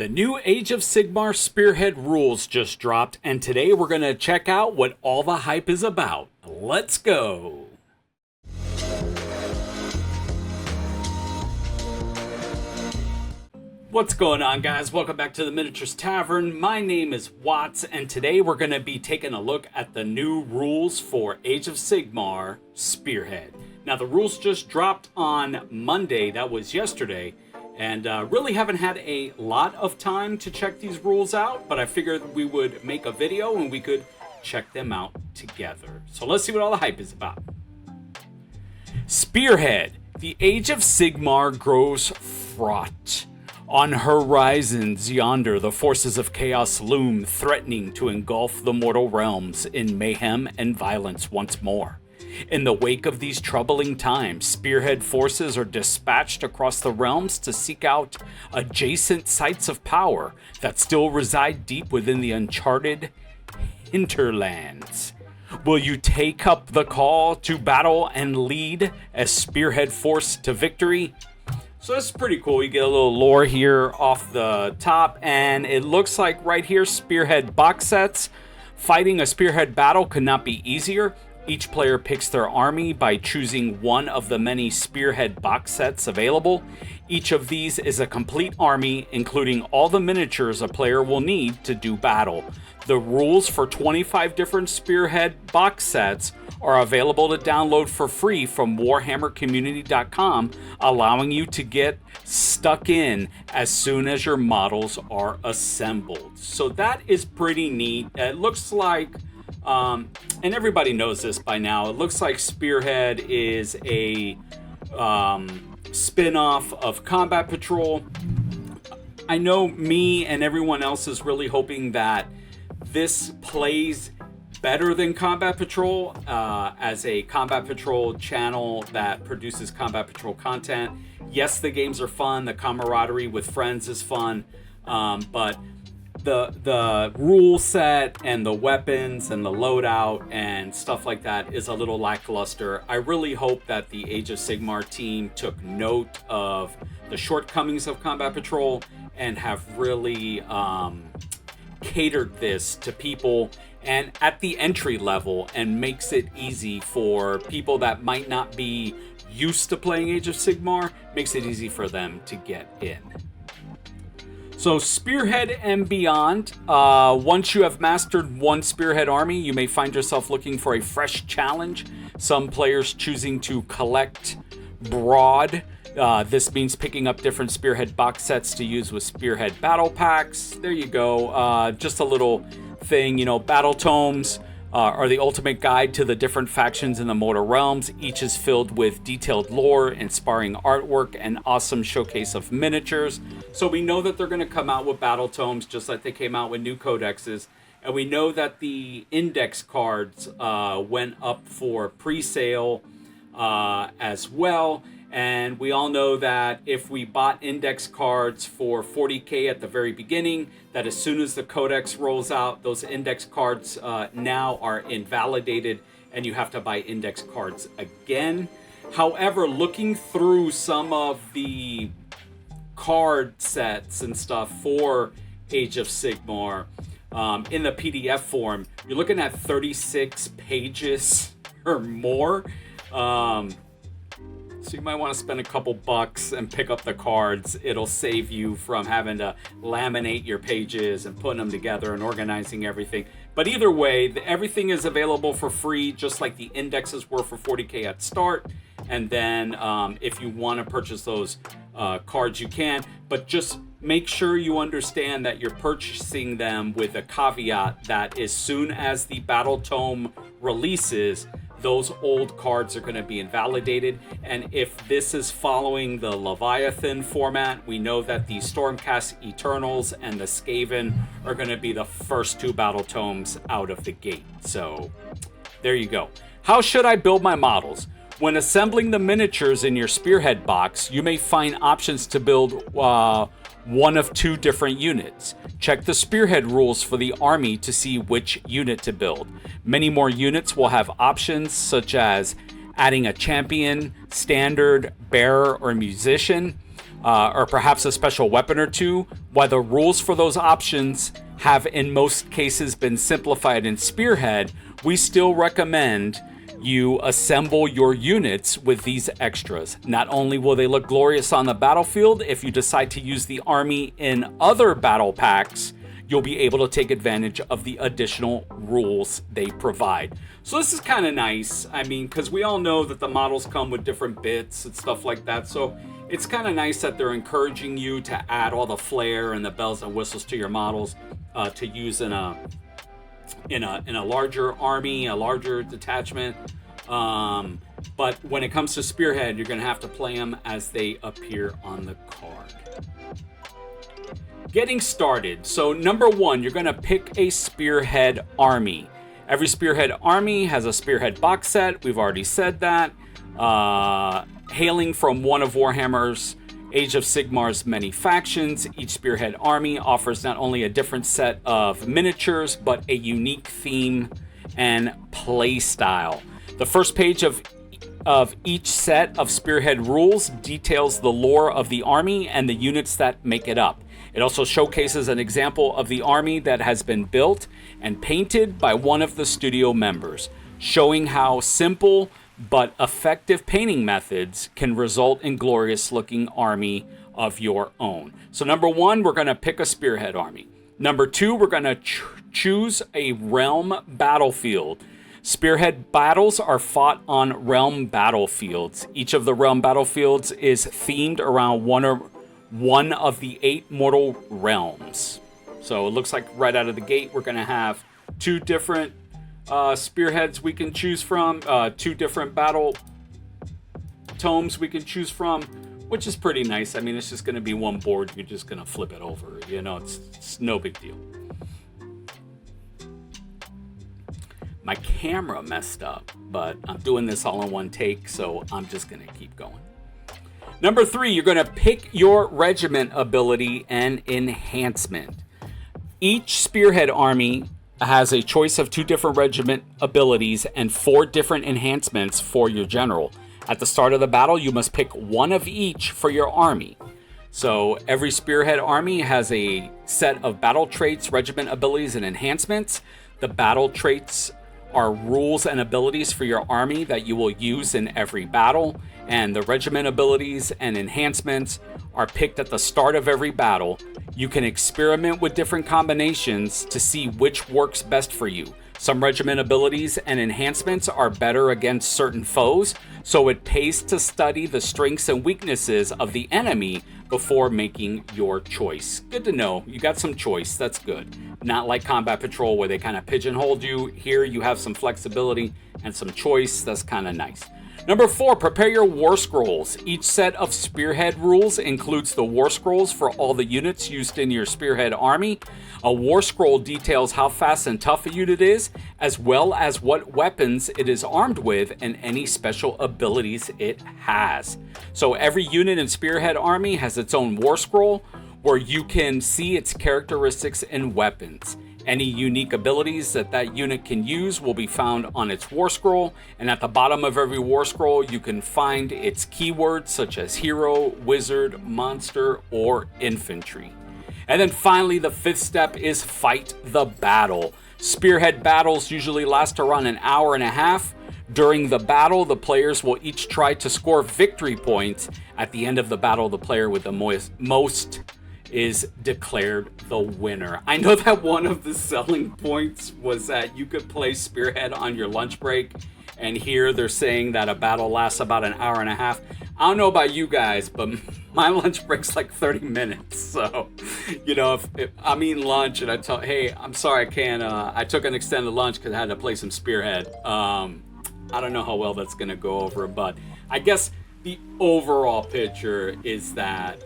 The new Age of Sigmar Spearhead rules just dropped, and today we're going to check out what all the hype is about. Let's go! What's going on, guys? Welcome back to the Miniatures Tavern. My name is Watts, and today we're going to be taking a look at the new rules for Age of Sigmar Spearhead. Now, the rules just dropped on Monday, that was yesterday, and really haven't had a lot of time to check these rules out, but I figured we would make a video and we could check them out together. So let's see what all the hype is about. Spearhead. The Age of Sigmar grows fraught. On horizons yonder, the forces of chaos loom, threatening to engulf the mortal realms in mayhem and violence once more. In the wake of these troubling times, Spearhead forces are dispatched across the realms to seek out adjacent sites of power that still reside deep within the uncharted hinterlands. Will you take up the call to battle and lead a Spearhead force to victory? So this is pretty cool. You get a little lore here off the top, and it looks like right here, Spearhead box sets. Fighting a Spearhead battle could not be easier. Each player picks their army by choosing one of the many Spearhead box sets available. Each of these is a complete army, including all the miniatures a player will need to do battle. The rules for 25 different Spearhead box sets are available to download for free from warhammercommunity.com, allowing you to get stuck in as soon as your models are assembled. So that is pretty neat. It looks like, and everybody knows this by now, it looks like Spearhead is a spin-off of Combat Patrol. I know me and everyone else is really hoping that this plays better than Combat Patrol, as a Combat Patrol channel that produces Combat Patrol content. Yes, the games are fun, the camaraderie with friends is fun, but the rule set and the weapons and the loadout and stuff like that is a little lackluster. I really hope that the Age of Sigmar team took note of the shortcomings of Combat Patrol and have really catered this to people and at the entry level, and makes it easy for people that might not be used to playing Age of Sigmar, makes it easy for them to get in. So Spearhead and beyond, once you have mastered one Spearhead army, you may find yourself looking for a fresh challenge. Some players choosing to collect broad. This means picking up different Spearhead box sets to use with Spearhead battle packs. There you go. Just a little thing, you know, battle tomes are the ultimate guide to the different factions in the mortal realms. Each is filled with detailed lore, inspiring artwork, and awesome showcase of miniatures. So we know that they're going to come out with battle tomes just like they came out with new codexes. And we know that the index cards went up for pre-sale as well. And we all know that if we bought index cards for 40K at the very beginning, that as soon as the codex rolls out, those index cards now are invalidated and you have to buy index cards again. However, looking through some of the card sets and stuff for Age of Sigmar in the PDF form, you're looking at 36 pages or more. So you might want to spend a couple bucks and pick up the cards. It'll save you from having to laminate your pages and putting them together and organizing everything. But either way, everything is available for free, just like the indexes were for 40K at start. And then if you want to purchase those cards, you can. But just make sure you understand that you're purchasing them with a caveat that as soon as the Battle Tome releases, those old cards are going to be invalidated. And if this is following the Leviathan format, we know that the Stormcast Eternals and the Skaven are going to be the first two battle tomes out of the gate. So there you go. How should I build my models? When assembling the miniatures in your Spearhead box, you may find options to build one of two different units. Check the Spearhead rules for the army to see which unit to build. Many more units will have options such as adding a champion, standard, bearer, or musician. or perhaps a special weapon or two. While the rules for those options have in most cases been simplified in Spearhead, we still recommend you assemble your units with these extras. Not only will they look glorious on the battlefield, if you decide to use the army in other battle packs, you'll be able to take advantage of the additional rules they provide. So this is kind of nice. I mean, because we all know that the models come with different bits and stuff like that. So it's kind of nice that they're encouraging you to add all the flair and the bells and whistles to your models to use in a larger army, a larger detachment. But when it comes to Spearhead, you're going to have to play them as they appear on the card. Getting started. So number one, you're going to pick a Spearhead army. Every Spearhead army has a Spearhead box set. We've already said that. Hailing from one of Warhammer's Age of Sigmar's many factions, each Spearhead army offers not only a different set of miniatures, but a unique theme and play style. The first page of each set of Spearhead rules details the lore of the army and the units that make it up. It also showcases an example of the army that has been built and painted by one of the studio members, showing how simple but effective painting methods can result in glorious looking army of your own. So number one, we're going to pick a Spearhead army. Number two, we're going to choose a realm battlefield. Spearhead battles are fought on realm battlefields. Each of the realm battlefields is themed around one of the 8 mortal realms. So it looks like right out of the gate, we're going to have 2 different spearheads we can choose from, 2 different battle tomes we can choose from, which is pretty nice. I mean, it's just going to be one board. You're just going to flip it over. You know, it's no big deal. My camera messed up, but I'm doing this all in one take, so I'm just going to keep going. Number 3, you're going to pick your regiment ability and enhancement. Each Spearhead army has a choice of 2 different regiment abilities and 4 different enhancements for your general. At the start of the battle, you must pick one of each for your army. So every Spearhead army has a set of battle traits, regiment abilities, and enhancements. The battle traits are rules and abilities for your army that you will use in every battle, and the regiment abilities and enhancements are picked at the start of every battle. You can experiment with different combinations to see which works best for you. Some regiment abilities and enhancements are better against certain foes, so it pays to study the strengths and weaknesses of the enemy before making your choice. Good to know. You got some choice. That's good. Not like Combat Patrol where they kind of pigeonholed you. Here you have some flexibility and some choice. That's kind of nice. Number 4, prepare your war scrolls. Each set of Spearhead rules includes the war scrolls for all the units used in your Spearhead army. A war scroll details how fast and tough a unit is, as well as what weapons it is armed with and any special abilities it has. So every unit in Spearhead army has its own war scroll where you can see its characteristics and weapons. Any unique abilities that unit can use will be found on its war scroll, and at the bottom of every war scroll you can find its keywords such as hero, wizard, monster, or infantry. And then finally, the 5th step is fight the battle. Spearhead battles usually last around an hour and a half. During the battle, the players will each try to score victory points. At the end of the battle, the player with the most is declared the winner. I know that one of the selling points was that you could play Spearhead on your lunch break, and here they're saying that a battle lasts about an hour and a half. I don't know about you guys, but my lunch break's like 30 minutes. So, you know, if I'm eating lunch and I tell, hey, I'm sorry I can't, I took an extended lunch because I had to play some Spearhead. I don't know how well that's going to go over, but I guess the overall picture is that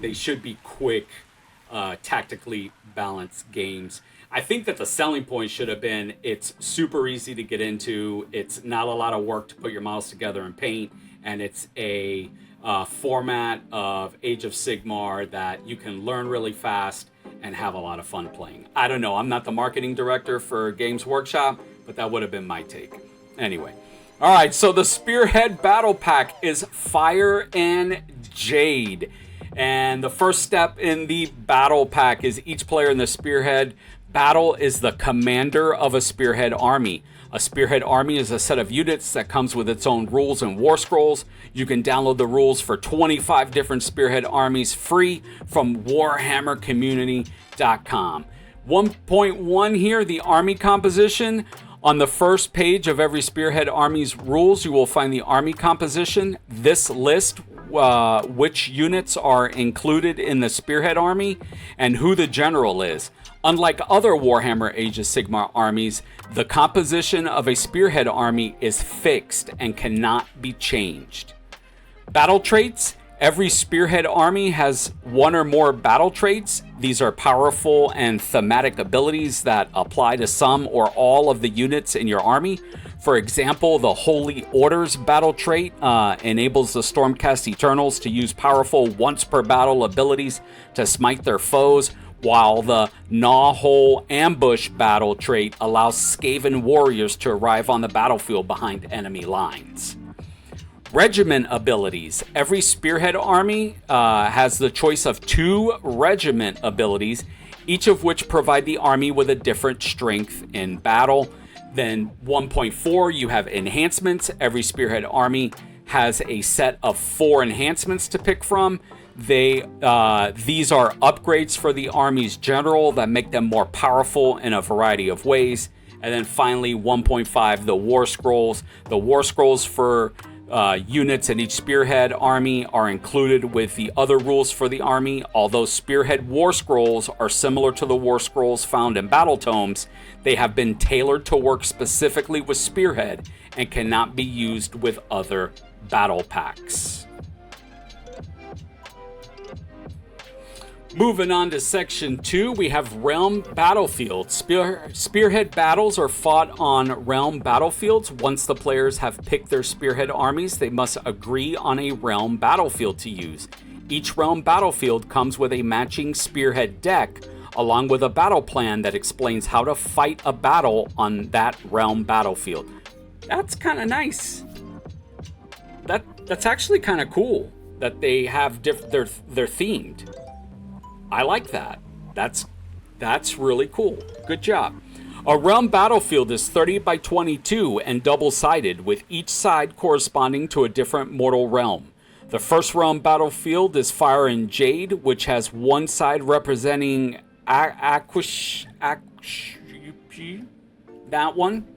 they should be quick, tactically balanced games. I think that the selling point should have been it's super easy to get into, it's not a lot of work to put your models together and paint, and it's a format of Age of Sigmar that you can learn really fast and have a lot of fun playing. I don't know, I'm not the marketing director for Games Workshop, but that would have been my take. Anyway. All right, so the Spearhead Battle Pack is Fire and Jade. And the first step in the battle pack is each player in the Spearhead battle is the commander of a Spearhead army. A Spearhead army is a set of units that comes with its own rules and war scrolls. You can download the rules for 25 different Spearhead armies free from warhammercommunity.com. 1.1 here, the army composition. On the first page of every Spearhead army's rules, you will find the army composition. This list which units are included in the Spearhead army and who the general is. Unlike other Warhammer Age of Sigmar armies, the composition of a Spearhead army is fixed and cannot be changed. Battle traits. Every Spearhead army has one or more battle traits. These are powerful and thematic abilities that apply to some or all of the units in your army. For example, the Holy Order's battle trait enables the Stormcast Eternals to use powerful once per battle abilities to smite their foes, while the Gnawhole Ambush battle trait allows Skaven warriors to arrive on the battlefield behind enemy lines. Regiment abilities. Every Spearhead army has the choice of 2 regiment abilities, each of which provide the army with a different strength in battle. Then 1.4, you have enhancements. Every Spearhead army has a set of 4 enhancements to pick from. These are upgrades for the army's general that make them more powerful in a variety of ways. And then finally, 1.5, the war scrolls. The war scrolls for units in each Spearhead army are included with the other rules for the army. Although Spearhead war scrolls are similar to the war scrolls found in battle tomes, they have been tailored to work specifically with Spearhead and cannot be used with other battle packs. Moving on to section 2, we have Realm Battlefields. Spearhead battles are fought on Realm Battlefields. Once the players have picked their Spearhead armies, they must agree on a Realm Battlefield to use. Each Realm Battlefield comes with a matching Spearhead deck, along with a battle plan that explains how to fight a battle on that Realm Battlefield. That's kind of nice. That's actually kind of cool that they have they're themed. I like that. That's really cool. Good job. A realm battlefield is 30 by 22 and double-sided, with each side corresponding to a different mortal realm. The first realm battlefield is Fire and Jade, which has one side representing that one,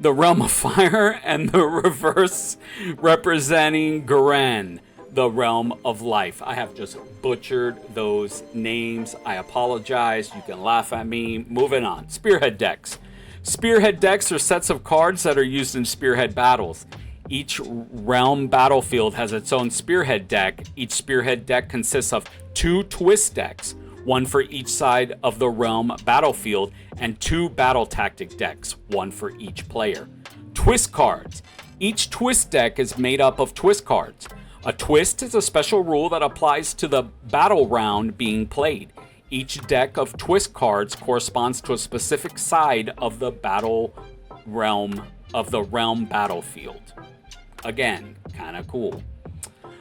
the realm of fire, and the reverse representing Garen, the realm of life. I have just butchered those names. I apologize. You can laugh at me. Moving on. Spearhead decks. Spearhead decks are sets of cards that are used in Spearhead battles. Each realm battlefield has its own Spearhead deck. Each Spearhead deck consists of 2 twist decks, one for each side of the realm battlefield, and 2 battle tactic decks, one for each player. Twist cards. Each twist deck is made up of twist cards. A twist is a special rule that applies to the battle round being played. Each deck of twist cards corresponds to a specific side of the battle realm of the realm battlefield. Again, kind of cool.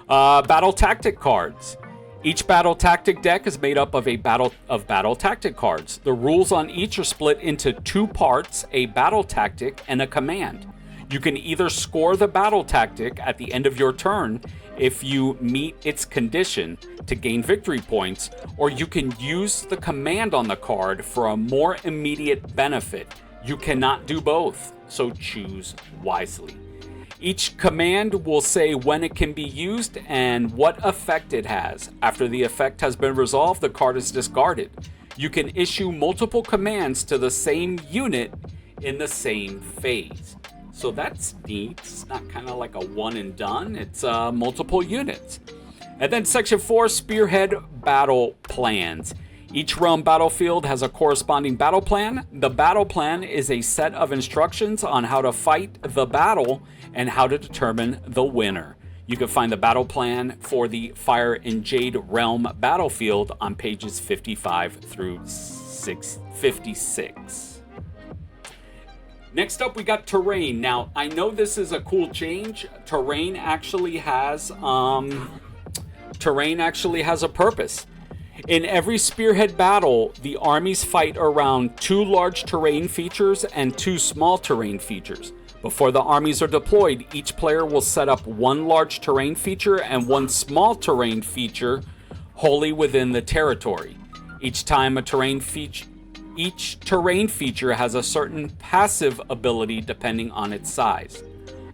Battle tactic cards. Each battle tactic deck is made up of battle tactic cards. The rules on each are split into 2 parts, a battle tactic and a command. You can either score the battle tactic at the end of your turn if you meet its condition to gain victory points, or you can use the command on the card for a more immediate benefit. You cannot do both, so choose wisely. Each command will say when it can be used and what effect it has. After the effect has been resolved, the card is discarded. You can issue multiple commands to the same unit in the same phase. So that's neat. It's not kind of like a one and done. It's multiple units. And then section 4, Spearhead battle plans. Each realm battlefield has a corresponding battle plan. The battle plan is a set of instructions on how to fight the battle and how to determine the winner. You can find the battle plan for the Fire and Jade realm battlefield on pages 55 through 56. Next up, we got terrain. Now, I know this is a cool change. Terrain actually has terrain actually has a purpose. In every Spearhead battle, the armies fight around 2 large terrain features and 2 small terrain features. Before the armies are deployed, each player will set up 1 large terrain feature and 1 small terrain feature wholly within the territory. Each terrain feature has a certain passive ability depending on its size.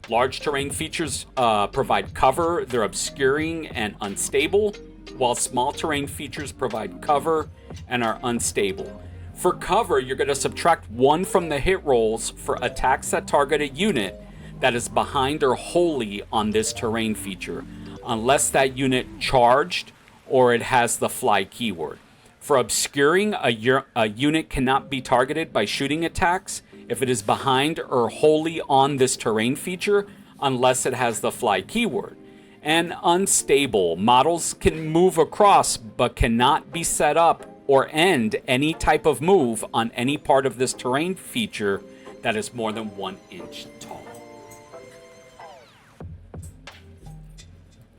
Large terrain features provide cover, they're obscuring and unstable, while small terrain features provide cover and are unstable. For cover, you're going to subtract 1 from the hit rolls for attacks that target a unit that is behind or wholly on this terrain feature, unless that unit charged or it has the fly keyword. For obscuring, a unit cannot be targeted by shooting attacks if it is behind or wholly on this terrain feature, unless it has the fly keyword. And unstable, models can move across but cannot be set up or end any type of move on any part of this terrain feature that is more than 1 inch tall.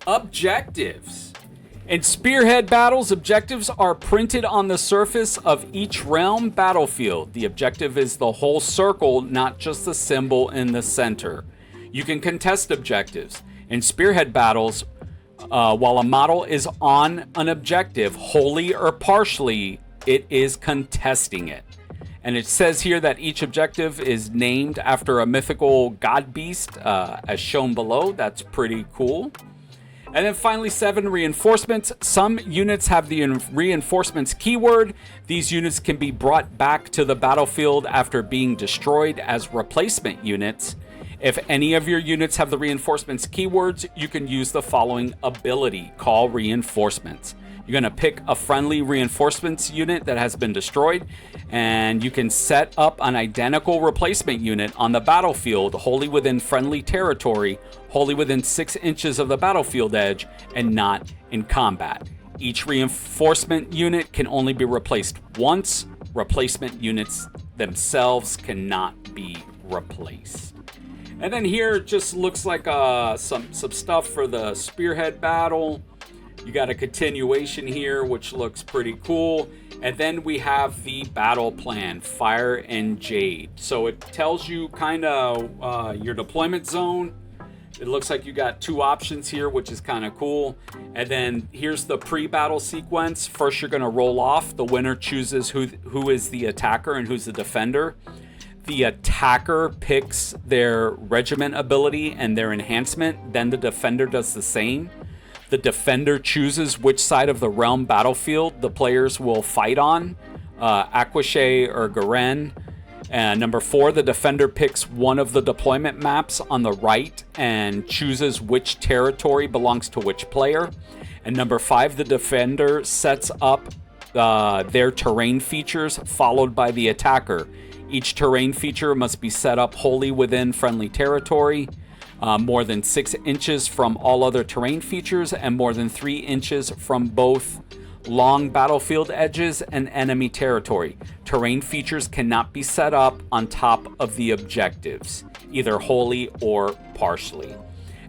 Objectives. In Spearhead battles, objectives are printed on the surface of each realm battlefield. The objective is the whole circle, not just the symbol in the center. You can contest objectives. In Spearhead battles, while a model is on an objective, wholly or partially, it is contesting it. And it says here that each objective is named after a mythical god beast, as shown below. That's pretty cool. And then finally, 7 reinforcements. Some units have the reinforcements keyword. These units can be brought back to the battlefield after being destroyed as replacement units. If any of your units have the reinforcements keywords, you can use the following ability, Call Reinforcements. You're going to pick a friendly reinforcements unit that has been destroyed, and you can set up an identical replacement unit on the battlefield, wholly within friendly territory, wholly within 6 inches of the battlefield edge, and not in combat. Each reinforcement unit can only be replaced once. Replacement units themselves cannot be replaced. And then here it just looks like some stuff for the Spearhead battle. You got a continuation here, which looks pretty cool. And then we have the battle plan, Fire and Jade. So it tells you kind of your deployment zone. It looks like you got 2 options here, which is kind of cool. And then here's the pre-battle sequence. First, you're going to roll off. The winner chooses who is the attacker and who's the defender. The attacker picks their regiment ability and their enhancement. Then the defender does the same. The defender chooses which side of the realm battlefield the players will fight on, Aquashay or Garen. Number 4, the defender picks one of the deployment maps on the right and chooses which territory belongs to which player. And number 5, the defender sets up their terrain features, followed by the attacker. Each terrain feature must be set up wholly within friendly territory, more than 6 inches from all other terrain features, and more than 3 inches from both long battlefield edges and enemy territory. Terrain features cannot be set up on top of the objectives, either wholly or partially.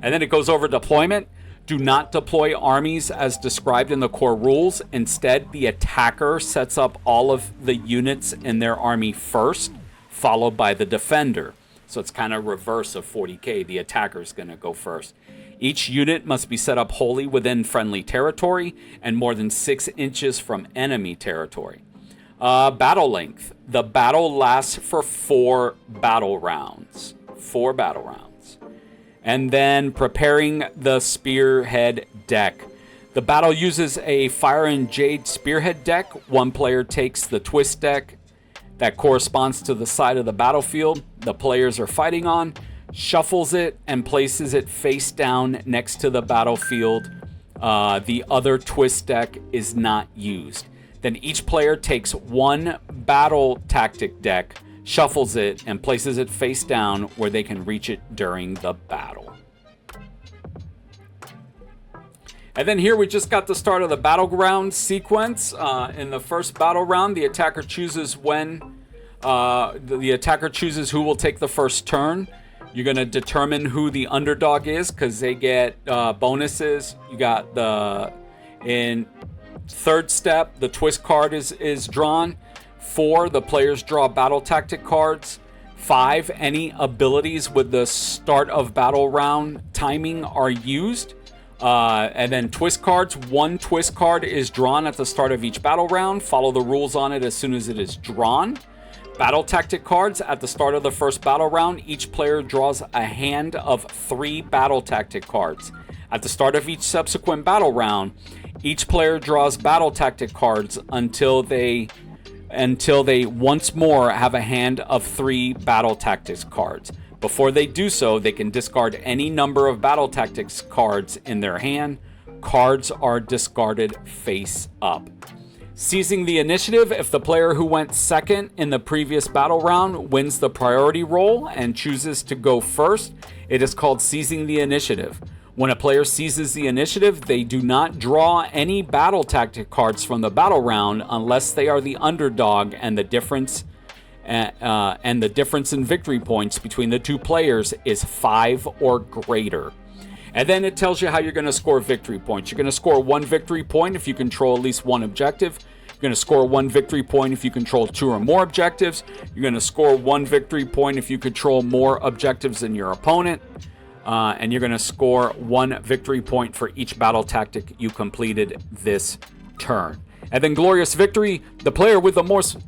And then it goes over deployment. Do not deploy armies as described in the core rules. Instead, the attacker sets up all of the units in their army first, followed by the defender. So it's kind of reverse of 40k. The attacker is going to go first. Each unit must be set up wholly within friendly territory and more than 6 inches from enemy territory. Battle length. The battle lasts for 4 battle rounds. 4 battle rounds. And then preparing the Spearhead deck. The battle uses a Fire and Jade Spearhead deck. One player takes the twist deck that corresponds to the side of the battlefield the players are fighting on, shuffles it, and places it face down next to the battlefield. The other twist deck is not used. Then each player takes one battle tactic deck, shuffles it, and places it face down where they can reach it during the battle. And then here we just got the start of the battleground sequence. In the first battle round, the attacker chooses who will take the first turn. You're going to determine who the underdog is because they get bonuses. You got In third step, the twist card is drawn. 4, the players draw battle tactic cards. 5, any abilities with the start of battle round timing are used. And then twist cards. 1 twist card is drawn at the start of each battle round. Follow the rules on it as soon as it is drawn. Battle tactic cards. At the start of the first battle round, each player draws a hand of 3 battle tactic cards. At the start of each subsequent battle round, each player draws battle tactic cards until they once more have a hand of 3 battle tactics cards. Before they do so, they can discard any number of battle tactics cards in their hand. Cards are discarded face up. Seizing the initiative. If the player who went second in the previous battle round wins the priority roll and chooses to go first, it is called seizing the initiative. When a player seizes the initiative, they do not draw any battle tactic cards from the battle round unless they are the underdog, and the difference in victory points between the 2 players is 5 or greater. And then it tells you how you're going to score victory points. You're going to score 1 victory point if you control at least 1 objective. You're going to score 1 victory point if you control 2 or more objectives. You're going to score 1 victory point if you control more objectives than your opponent. And you're going to score 1 victory point for each battle tactic you completed this turn. And then glorious victory. The player with the most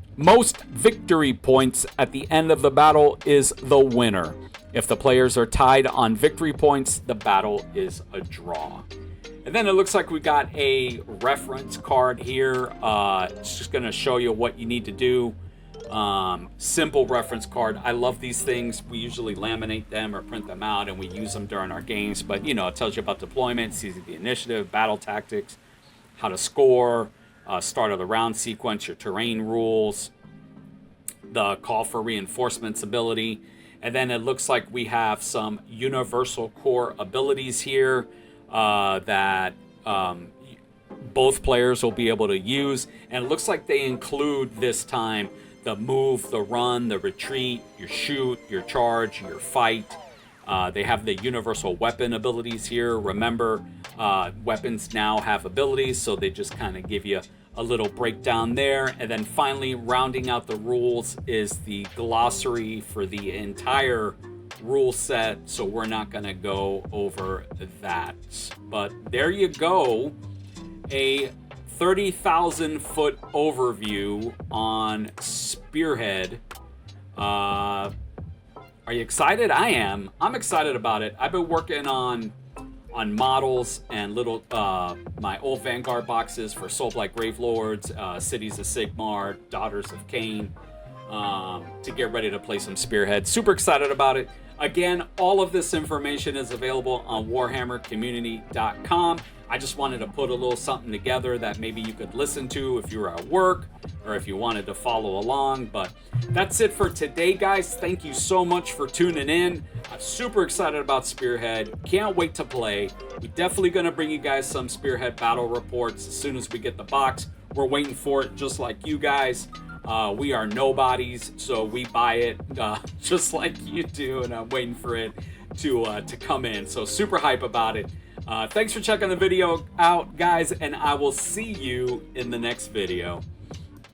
victory points at the end of the battle is the winner. If the players are tied on victory points, the battle is a draw. And then it looks like we got a reference card here. It's just going to show you what you need to do. Simple reference card. I love these things. We usually laminate them or print them out, and we use them during our games. But, you know, it tells you about deployment, seizing the initiative, battle tactics, how to score, start of the round sequence, your terrain rules, the call for reinforcements ability. And then it looks like we have some universal core abilities here that both players will be able to use. And it looks like they include this time the move, the run, the retreat, your shoot, your charge, your fight. They have the universal weapon abilities here. Remember, weapons now have abilities, so they just kind of give you a little breakdown there. And then finally, rounding out the rules is the glossary for the entire rule set, so we're not going to go over that. But there you go, a 30,000 foot overview on Spearhead. Are you excited? I am. I'm excited about it. I've been working on models and little my old Vanguard boxes for Soulblight Gravelords, Cities of Sigmar, Daughters of Cain, to get ready to play some Spearhead. Super excited about it. Again, all of this information is available on warhammercommunity.com. I just wanted to put a little something together that maybe you could listen to if you were at work or if you wanted to follow along. But that's it for today, guys. Thank you so much for tuning in. I'm super excited about Spearhead. Can't wait to play. We're definitely going to bring you guys some Spearhead battle reports as soon as we get the box. We're waiting for it just like you guys. We are nobodies, so we buy it just like you do, and I'm waiting for it to come in. So super hype about it. Thanks for checking the video out, guys, and I will see you in the next video.